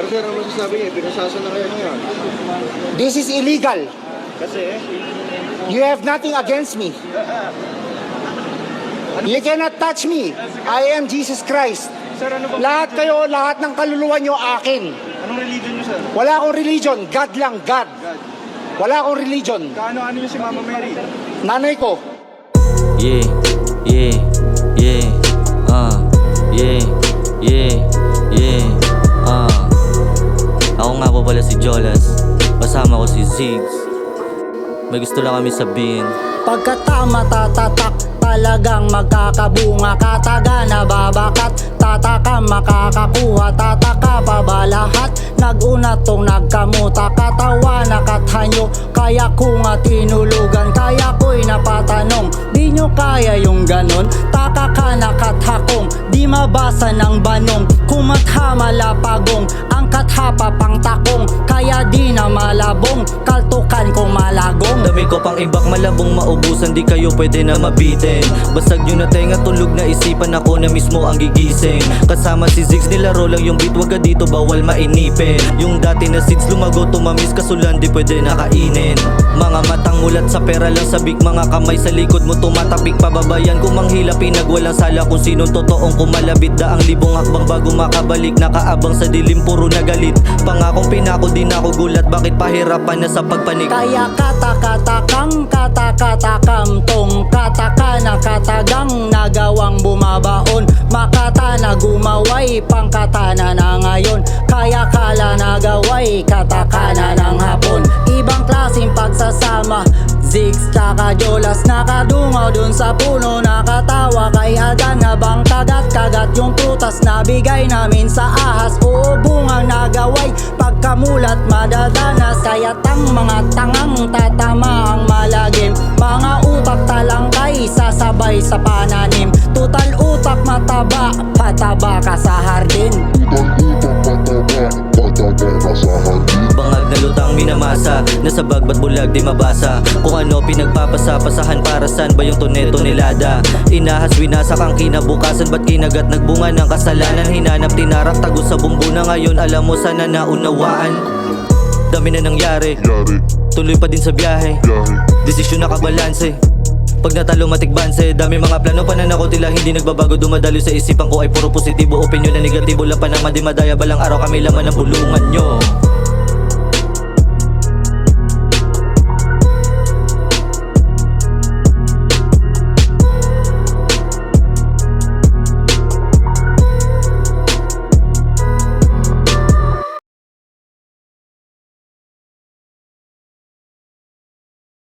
sir, ang masasabi niya, pinasasa na kayo ngayon. This is illegal. Kasi, You have nothing against me. You cannot touch me. I am Jesus Christ. sir, ano ba? Lahat kayo, lahat ng kaluluwa nyo akin. Anong religion niyo, sir? Wala akong religion. God lang, God. Wala akong religion. Kaano-ano niyo si Mama Mary? Nanay ko. Yeah, yeah, yeah, yeah, yeah, yeah, Ako nga po pala si Jolas, kasama ko si Ziggs. May gusto lang kami sabihin. Pagkatama tatatak, talagang magkakabunga. Kataga na babakat, tataka makakakuha. Tataka pa ba lahat? Nag-una tong nagkamuta. Katawa na kathanyo, kaya ko nga tinulugan. Kaya ko'y napatanong, di nyo kaya yung ganon? Taka ka na kathakong, di mabasa ng banong. Kumatha malapagong, ang katha pa pang takong. Kaya di na malabong, kaltukan kong malagong. Dami ko pang ibak malabong maubusan, di kayo pwede na mabitin. Basag nyo na tenga, tulog na isipan, ako na mismo ang gigising. Kasama si Ziggs, nilaro lang yung beat, wag ka dito bawal mainipin. Yung dati na seeds lumago, tumamis kasulan, di pwede nakainin. Mga matang mulat sa pera lang sabik, mga kamay sa likod mo tumatapik. Pababayan kung manghila, pinagwalang sala kung sinong totoong kumalabit. Daang libong hakbang bago makabalik, nakaabang sa dilim, puro nagalit. Pangakong pinako, di na ako gulat, bakit pahirapan na sa pagpanik? Kaya katakatakang katakatakam tong kataka na katagang nagawang bumabaon. Makata na gumaway, pangkatana na ngayon. Kaya kala nagaway, katakana ng hapon. Ibang klaseng pagsasama, Ziggs tsaka Jolas. Nakadungaw dun sa puno, nakatawa kay Adan. Habang kagat-kagat yung prutas na bigay namin sa ahas. Oo, bungang nagaway, pagkamulat madadanas. Kaya tang mga tangang tatama ang malagim. Mga utak talangkay, sasabay sa pananim. Tutal utak mataba, pataba ka sa hardin. Bangag na lutang minamasa, nasa bag ba't bulag di mabasa. Kung ano pinagpapasa-pasahan, para saan ba yung tonelada? Inahas winasak ang kinabukasan, ba't kinagat nagbunga ng kasalanan? Hinanap tinarak tago sa bumbuna, ngayon alam mo sana naunawaan. Dami na nangyari, tuloy pa din sa biyahe. Desisyon nakabalanse, pag natalo matikbanse. Dami mga plano, pananakot tila hindi nagbabago. Dumadalo sa isipan ko ay puro positibo, opinyon na negatibo. Lang pa naman di madaya, balang araw kami laman ng bulungan nyo.